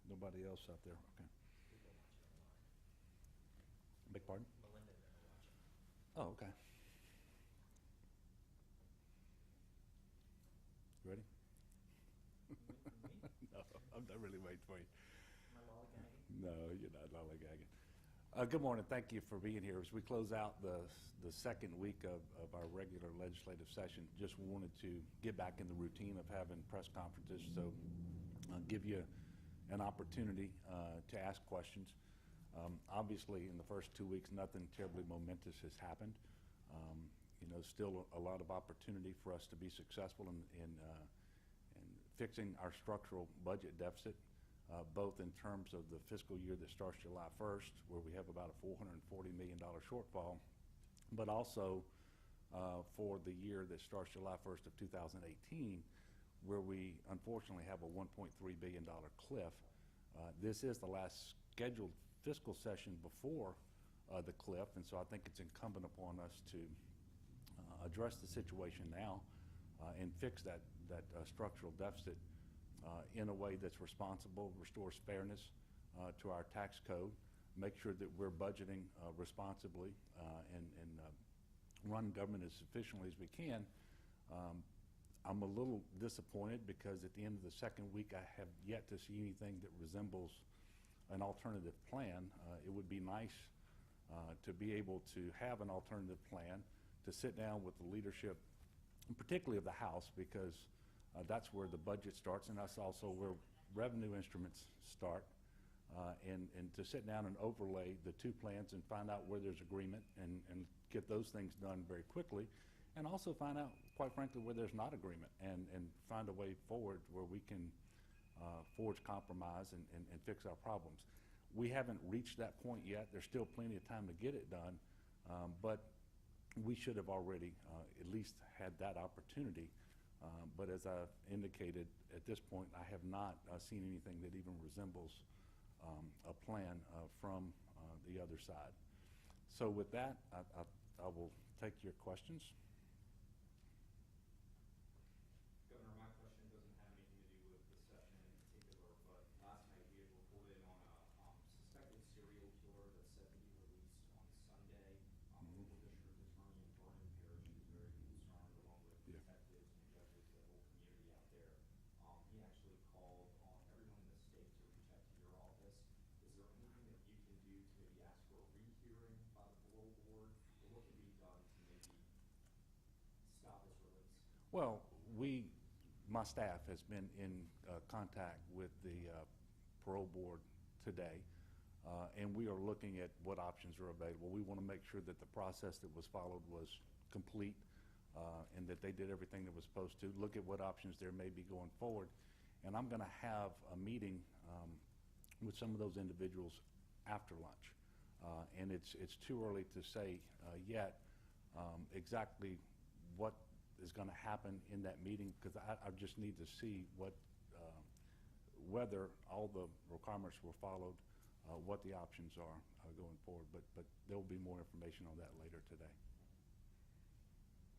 Nobody else out there? Okay. People watching online. Beg pardon? Melinda and them are watching. Oh, okay. You ready? Me? No, I'm not really waiting for you. Am I lollygagging? No, you're not lollygagging. Good morning. Thank you for being here. As we close out the second week of our regular legislative session, just wanted to get back in the routine of having press conferences, so give you an opportunity to ask questions. Obviously, in the first 2 weeks, nothing terribly momentous has happened. Still a lot of opportunity for us to be successful in fixing our structural budget deficit, both in terms of the fiscal year that starts July 1st, where we have about a $440 million shortfall, but also for the year that starts July 1st of 2018, where we unfortunately have a $1.3 billion cliff. This is the last scheduled fiscal session before the cliff, and so I think it's incumbent upon us to address the situation now and fix that structural deficit in a way that's responsible, restores fairness to our tax code, make sure that we're budgeting responsibly and run government as efficiently as we can. I'm a little disappointed because at the end of the second week I have yet to see anything that resembles an alternative plan. It would be nice to be able to have an alternative plan, to sit down with the leadership, and particularly of the House, because that's where the budget starts, and that's also where revenue instruments start, and to sit down and overlay the two plans and find out where there's agreement and get those things done very quickly, and also find out, quite frankly, where there's not agreement and find a way forward where we can forge compromise and fix our problems. We haven't reached that point yet. There's still plenty of time to get it done, but we should have already at least had that opportunity. But as I've indicated, at this point, I have not seen anything that even resembles a plan from the other side. So with that, I will take your questions. Governor, my question doesn't have anything to do with the session in particular, but last night we had reported on a suspected serial killer that said to be released on Sunday. Local district attorney in Vernon Parish is very concerned, along with detectives and judges, the whole community out there. He actually called on everyone in the state to reach out to your office. Is there anything that you can do to maybe ask for a rehearing by the parole board, or what can be done to maybe stop his release? Well, my staff has been in contact with the parole board today, and we are looking at what options are available. We want to make sure that the process that was followed was complete and that they did everything that was supposed to. Look at what options there may be going forward. And I'm going to have a meeting with some of those individuals after lunch. And it's too early to say yet exactly what is going to happen in that meeting, because I just need to see whether all the requirements were followed, what the options are going forward. But there will be more information on that later today.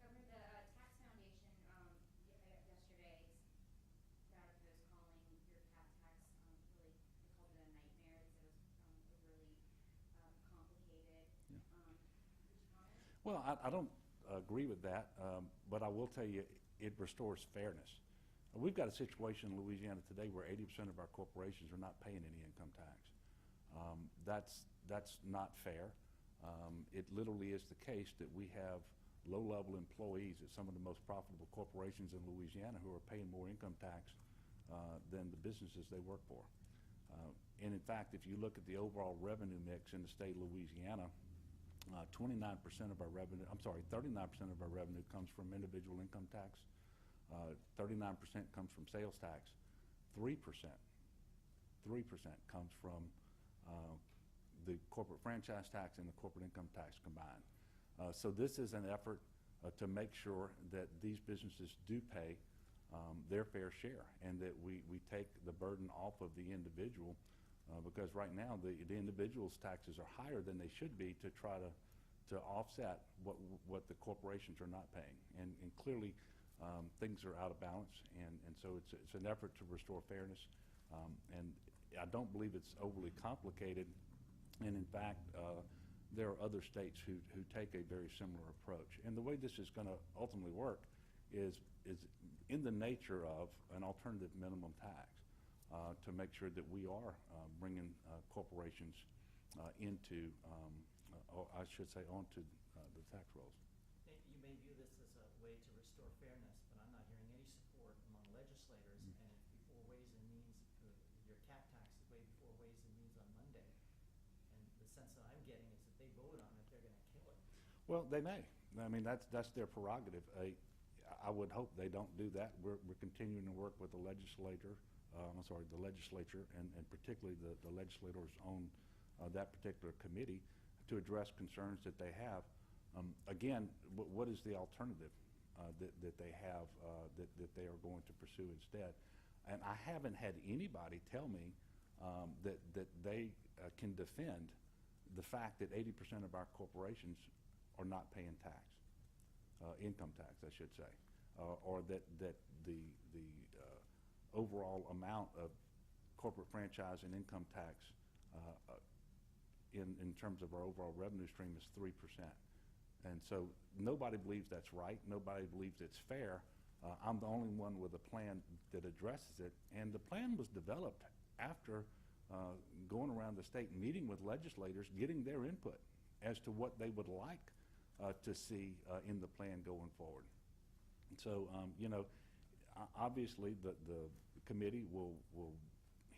Governor, the Tax Foundation yesterday got a post calling your cap tax really, they called it a nightmare. They said it was overly complicated. Yeah. Would you comment? Well, I don't agree with that, but I will tell you it restores fairness. We've got a situation in Louisiana today where 80% of our corporations are not paying any income tax. That's not fair. It literally is the case that we have low-level employees at some of the most profitable corporations in Louisiana who are paying more income tax than the businesses they work for. And in fact, if you look at the overall revenue mix in the state of Louisiana, 29% of our revenue, 39% of our revenue comes from individual income tax, 39% comes from sales tax, 3% comes from the corporate franchise tax and the corporate income tax combined. So this is an effort to make sure that these businesses do pay their fair share, and that we take the burden off of the individual, because right now the individual's taxes are higher than they should be to try to offset what the corporations are not paying. And clearly things are out of balance, and so it's an effort to restore fairness. And I don't believe it's overly complicated, and in fact, there are other states who take a very similar approach. And the way this is going to ultimately work is in the nature of an alternative minimum tax to make sure that we are bringing corporations into, or I should say, onto the tax rolls. You may view this as a way to restore fairness, but I'm not hearing any support among legislators. And if before Ways and Means, your cap tax is way before Ways and Means on Monday. And the sense that I'm getting is that they vote on it, they're gonna kill it. Well, they may. I mean, that's their prerogative. I would hope they don't do that. We're continuing to work with the legislature, the legislature, and particularly the legislators on that particular committee to address concerns that they have. Again, what is the alternative that they have that they are going to pursue instead? And I haven't had anybody tell me that they can defend the fact that 80% of our corporations are not paying tax, income tax, I should say, or that the overall amount of corporate franchise and income tax in terms of our overall revenue stream is 3%. And so nobody believes that's right. Nobody believes it's fair. I'm the only one with a plan that addresses it. And the plan was developed after going around the state, meeting with legislators, getting their input as to what they would like to see in the plan going forward. And so, obviously the committee will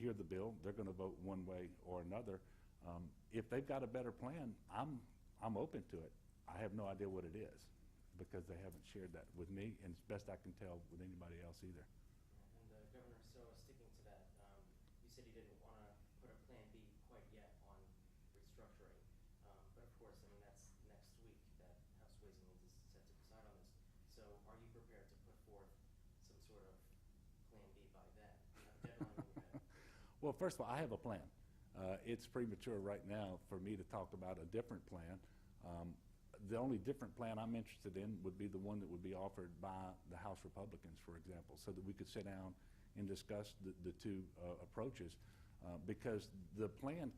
hear the bill. They're going to vote one way or another. If they've got a better plan, I'm open to it. I have no idea what it is because they haven't shared that with me, and it's best I can tell with anybody else either. And Governor, so sticking to that, you said you didn't want to put a plan B quite yet on restructuring. But of course, I mean, that's next week that House Ways and Means is set to decide on this. So are you prepared to put forth some sort of plan B by then? Do you have a deadline in your head? Well, first of all, I have a plan. It's premature right now for me to talk about a different plan. The only different plan I'm interested in would be the one that would be offered by the House Republicans, for example, so that we could sit down and discuss the two approaches. Because the plan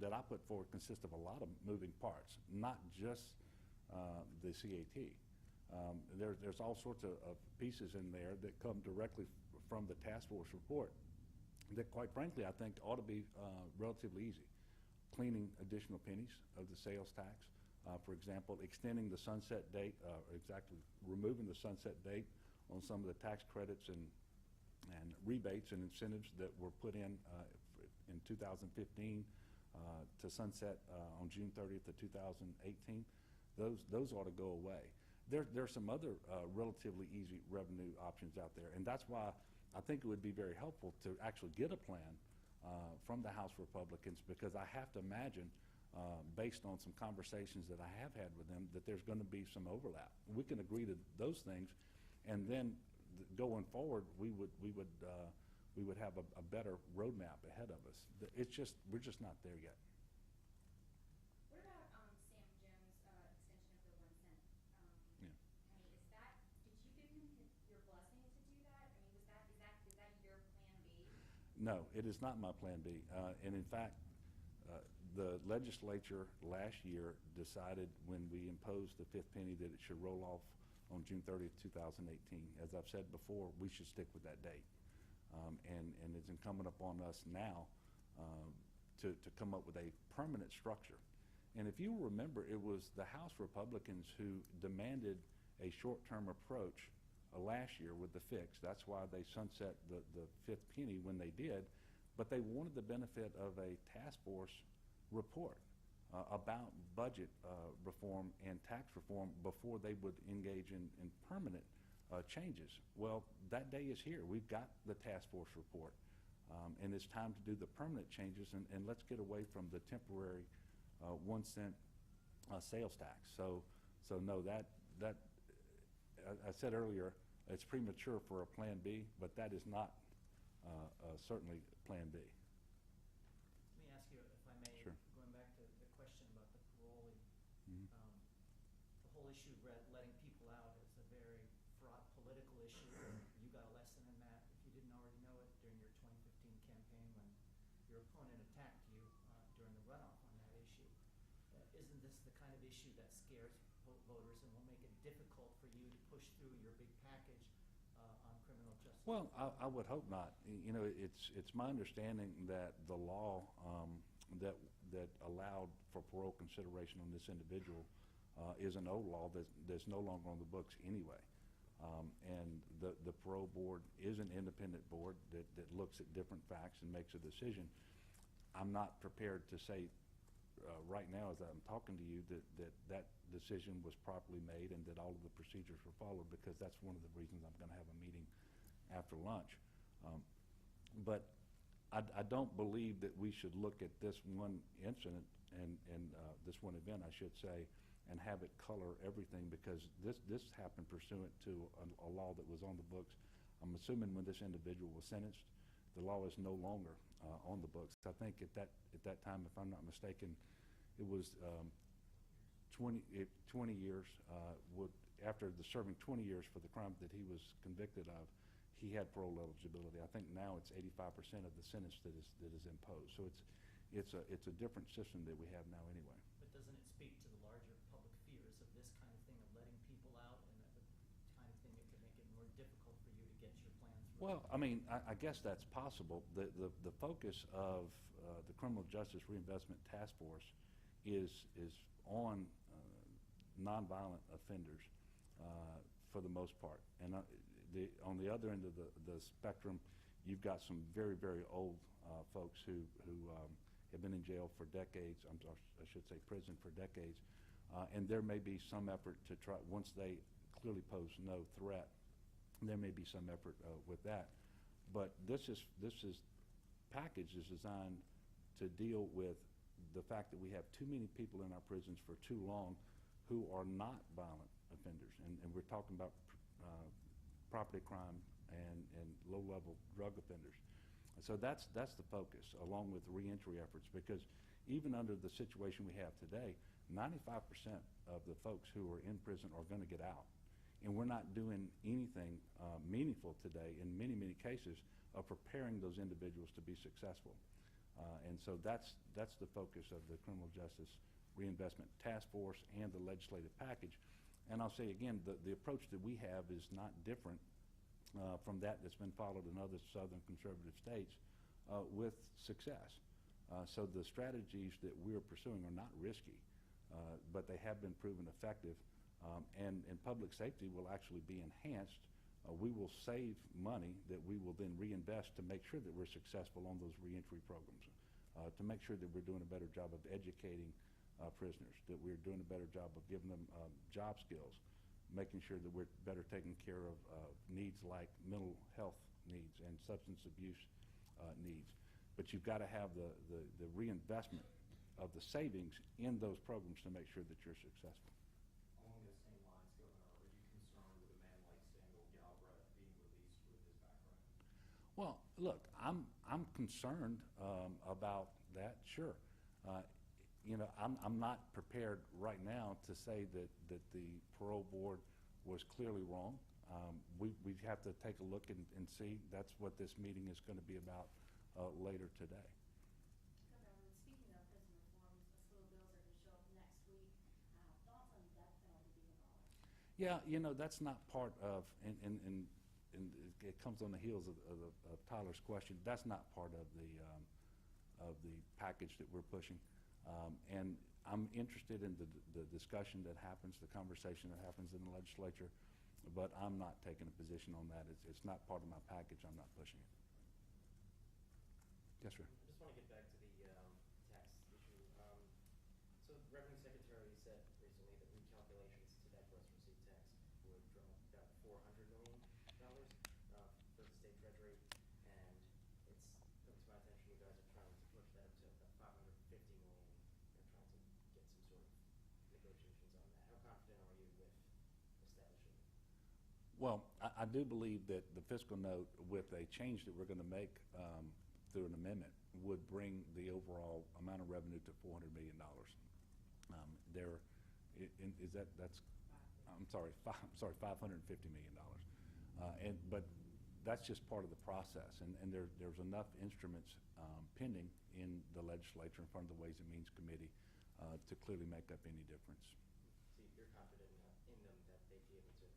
that I put forward consists of a lot of moving parts, not just the CAT. There's all sorts of pieces in there that come directly from the task force report that, quite frankly, I think ought to be relatively easy. Cleaning additional pennies of the sales tax. For example, extending the sunset date, removing the sunset date on some of the tax credits and rebates and incentives that were put in 2015 to sunset on June 30th of 2018. Those ought to go away. There's some other relatively easy revenue options out there, and that's why I think it would be very helpful to actually get a plan from the House Republicans, because I have to imagine, based on some conversations that I have had with them, that there's going to be some overlap. We can agree to those things, and then going forward, we would have a better roadmap ahead of us. We're just not there yet. What about Sam Jones' extension of the 1 cent? Yeah. I mean, is that, did you give him your blessing to do that? I mean, is that your plan B? No, it is not my plan B. And in fact, the legislature last year decided when we imposed the fifth penny that it should roll off on June 30th, 2018. As I've said before, we should stick with that date. And it's incumbent upon us now to come up with a permanent structure. And if you remember, it was the House Republicans who demanded a short-term approach last year with the fix. That's why they sunset the fifth penny when they did. But they wanted the benefit of a task force report about budget reform and tax reform before they would engage in permanent changes. Well, that day is here. We've got the task force report, and it's time to do the permanent changes, and let's get away from the temporary 1 cent sales tax. So no, that I said earlier, it's premature for a plan B, but that is not certainly plan B. Let me ask you, if I may, Sure. going back to the question about the parolee. Mhm. The whole issue of letting people out is a very fraught political issue. You got a lesson in that, if you didn't already know it, during your 2015 campaign when isn't this the kind of issue that scares voters and will make it difficult for you to push through your big package on criminal justice? Well, I would hope not. You know, it's my understanding that the law that allowed for parole consideration on this individual is an old law that's no longer on the books anyway. And the parole board is an independent board that looks at different facts and makes a decision. I'm not prepared to say right now, as I'm talking to you, that decision was properly made and that all of the procedures were followed, because that's one of the reasons I'm going to have a meeting after lunch. But I don't believe that we should look at this one incident and this one event, I should say, and have it color everything, because this happened pursuant to a law that was on the books. I'm assuming when this individual was sentenced, the law is no longer on the books. I think at that time, if I'm not mistaken, it was 20 years. After serving 20 years for the crime that he was convicted of, he had parole eligibility. I think now it's 85% of the sentence that is imposed. So it's a different system that we have now anyway. But doesn't it speak to the larger public fears of this kind of thing, of letting people out, and the kind of thing that could make it more difficult for you to get your plans through? Well, I mean, I guess that's possible. The focus of the Criminal Justice Reinvestment Task Force is on nonviolent offenders for the most part. And on the other end of the spectrum, you've got some very, very old folks who have been in jail for decades, I should say prison for decades, and there may be some effort to try, once they clearly pose no threat, there may be some effort with that. But this package is designed to deal with the fact that we have too many people in our prisons for too long who are not violent offenders. And we're talking about property crime and low-level drug offenders. So that's the focus, along with reentry efforts, because even under the situation we have today, 95% of the folks who are in prison are going to get out. And we're not doing anything meaningful today, in many, many cases, of preparing those individuals to be successful. And so that's the focus of the Criminal Justice Reinvestment Task Force and the legislative package. And I'll say again, the approach that we have is not different from that's been followed in other southern conservative states with success. So the strategies that we're pursuing are not risky, but they have been proven effective. And public safety will actually be enhanced. We will save money that we will then reinvest to make sure that we're successful on those reentry programs, to make sure that we're doing a better job of educating prisoners, that we're doing a better job of giving them job skills, making sure that we're better taking care of needs like mental health needs and substance abuse needs. But you've got to have the reinvestment of the savings in those programs to make sure that you're successful. Along those same lines, Governor, are you concerned with a man like Samuel Galbraith being released with his background? Well, look, I'm concerned about that, sure. You know, I'm not prepared right now to say that the parole board was clearly wrong. We have to take a look and see. That's what this meeting is going to be about later today. Governor, speaking of prison reforms, a slew of bills are going to show up next week. Thoughts on death penalty being abolished? Yeah, you know, that's not part of, and it comes on the heels of Tyler's question. That's not part of the package that we're pushing. And I'm interested in the discussion that happens, the conversation that happens in the legislature, but I'm not taking a position on that. It's not part of my package. I'm not pushing it. Yes, sir. I just want to get back to the tax issue. So the Revenue Secretary said recently that recalculations to that gross receipt tax would drop about $400 million for the state treasury, and it's come to my attention you guys are trying to push that up to about $550 million and trying to get some sort of negotiations on that. How confident are you with establishing it? Well, I do believe that the fiscal note, with a change that we're going to make through an amendment, would bring the overall amount of revenue to $400 million. I'm sorry, $550 million. But that's just part of the process, and there's enough instruments pending in the legislature in front of the Ways and Means Committee to clearly make up any difference. So you're confident in them that they'd be able to?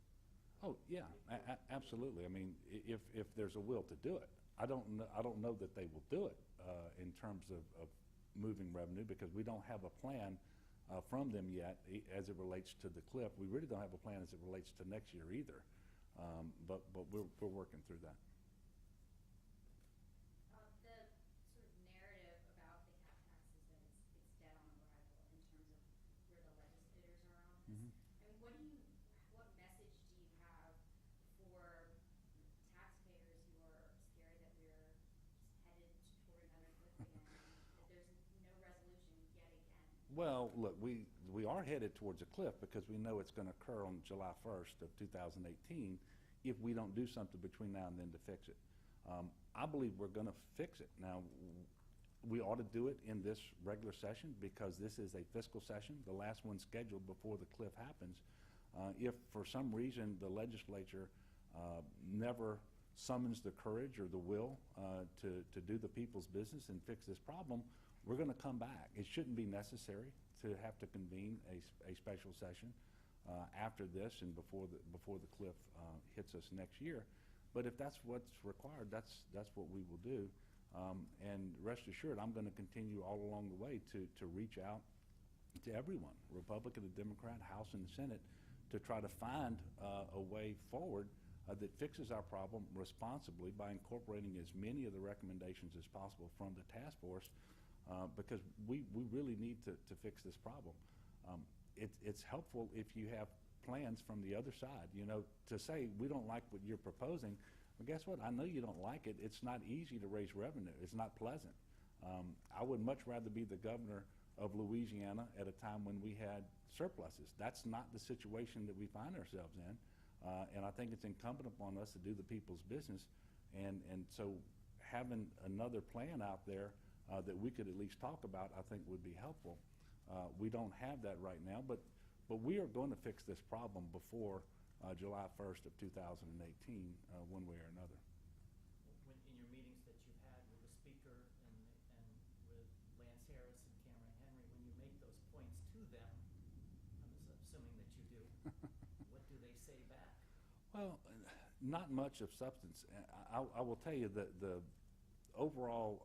Oh, yeah, absolutely. I mean, if there's a will to do it. I don't know that they will do it in terms of moving revenue, because we don't have a plan from them yet as it relates to the cliff. We really don't have a plan as it relates to next year either. But we're working through that. The sort of narrative about the cap tax is that it's dead on arrival in terms of where the legislators are on this. Mhm. I mean, what message do you have for taxpayers who are scared that we're just headed toward another cliff again, that there's no resolution yet again? Well, look, we are headed towards a cliff because we know it's going to occur on July 1st of 2018 if we don't do something between now and then to fix it. I believe we're going to fix it. Now, we ought to do it in this regular session because this is a fiscal session, the last one scheduled before the cliff happens. If for some reason the legislature never summons the courage or the will to do the people's business and fix this problem, we're going to come back. It shouldn't be necessary to have to convene a special session after this and before the cliff hits us next year. But if that's what's required, that's what we will do. And rest assured, I'm going to continue all along the way to reach out to everyone, Republican and Democrat, House and Senate, to try to find a way forward that fixes our problem responsibly by incorporating as many of the recommendations as possible from the task force, because we really need to fix this problem. It's helpful if you have plans from the other side, you know, to say we don't like what you're proposing. Well, guess what? I know you don't like it. It's not easy to raise revenue. It's not pleasant. I would much rather be the governor of Louisiana at a time when we had surpluses. That's not the situation that we find ourselves in. And I think it's incumbent upon us to do the people's business. And so having another plan out there that we could at least talk about, I think would be helpful. We don't have that right now, but we are going to fix this problem before July 1st of 2018, one way or another. When, in your meetings that you've had with the speaker and with Lance Harris and Cameron Henry, when you make those points to them, I'm assuming that you do, what do they say back? Well, not much of substance. I will tell you that the overall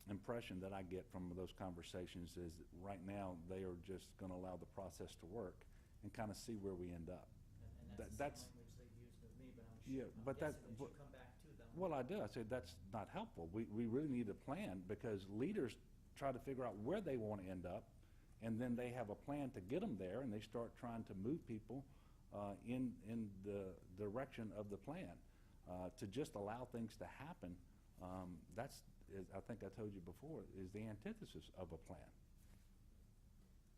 impression that I get from those conversations is that right now they are just going to allow the process to work and kind of see where we end up. And that's the same language they've used with me, but Yeah, I'm but guessing that- that you come back to them. Well, I do. I say that's not helpful. We really need a plan, because leaders try to figure out where they want to end up, and then they have a plan to get them there, and they start trying to move people in the direction of the plan. To just allow things to happen, I think I told you before, is the antithesis of a plan.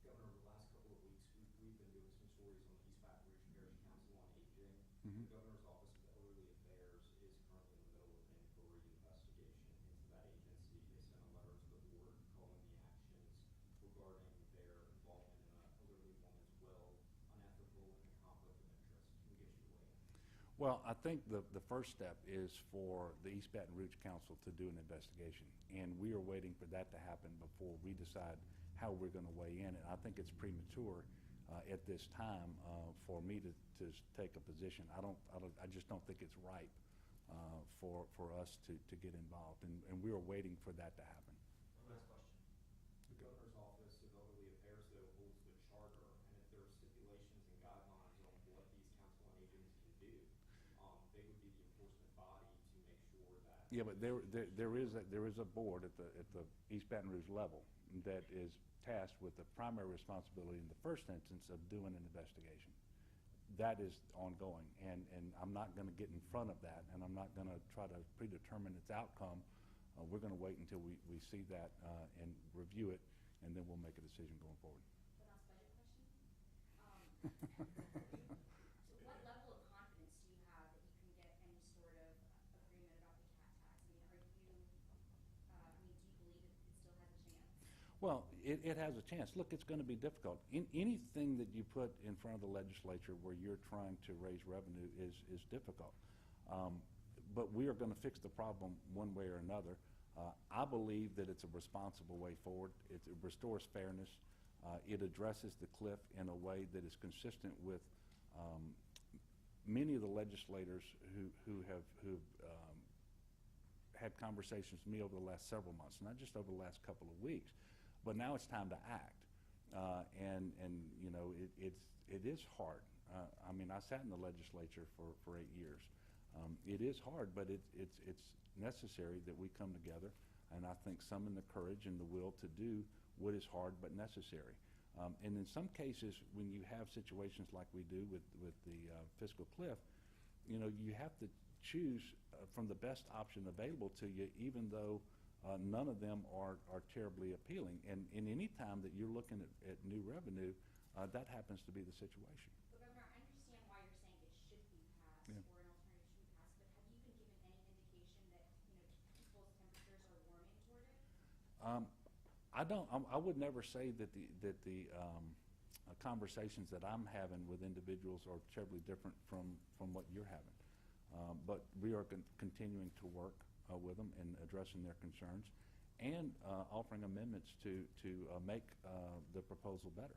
Governor, over the last couple of weeks, we've been doing some stories on the East Baton Rouge Parish Council on Aging. Mhm. The Governor's Office of Elderly Affairs is currently in the middle of an inquiry investigation into that agency. They sent a letter to the board calling the actions regarding their involvement in an elderly woman's will unethical and a conflict of interest. Can we get you to weigh in? Well, I think the first step is for the East Baton Rouge Council to do an investigation, and we are waiting for that to happen before we decide how we're going to weigh in. And I think it's premature at this time for me to take a position. I just don't think it's ripe for us to get involved, and we are waiting for that to happen. One last question. The Governor's Office of Elderly Affairs, though, holds the charter, and if there are stipulations and guidelines on what these council on agents can do, they would be the enforcement body to make sure that. Yeah, but there is a board at the East Baton Rouge level that is tasked with the primary responsibility in the first instance of doing an investigation. That is ongoing, and I'm not going to get in front of that, and I'm not going to try to predetermine its outcome. We're going to wait until we see that and review it, and then we'll make a decision going forward. The last budget question. So what level of confidence do you have that you can get any sort of agreement about the cat tax? I mean, do you believe it still has a chance? Well, it has a chance. Look, it's going to be difficult. Anything that you put in front of the legislature where you're trying to raise revenue is difficult. But we are going to fix the problem one way or another. I believe that it's a responsible way forward. It restores fairness. It addresses the cliff in a way that is consistent with many of the legislators who have had conversations with me over the last several months, not just over the last couple of weeks, but now it's time to act. And you know, it is hard. I mean, I sat in the legislature for 8 years. It is hard, but it's necessary that we come together, and I think summon the courage and the will to do what is hard but necessary. And in some cases, when you have situations like we do with the fiscal cliff, you know, you have to choose from the best option available to you, even though none of them are terribly appealing. And in any time that you're looking at new revenue, that happens to be the situation. But Governor, I understand why you're saying it should be passed, Yeah. or an alternative should be passed, but have you been given any indication that, you know, people's temperatures are warming toward it? I would never say that the conversations that I'm having with individuals are terribly different from what you're having. But we are continuing to work with them and addressing their concerns and offering amendments to make the proposal better.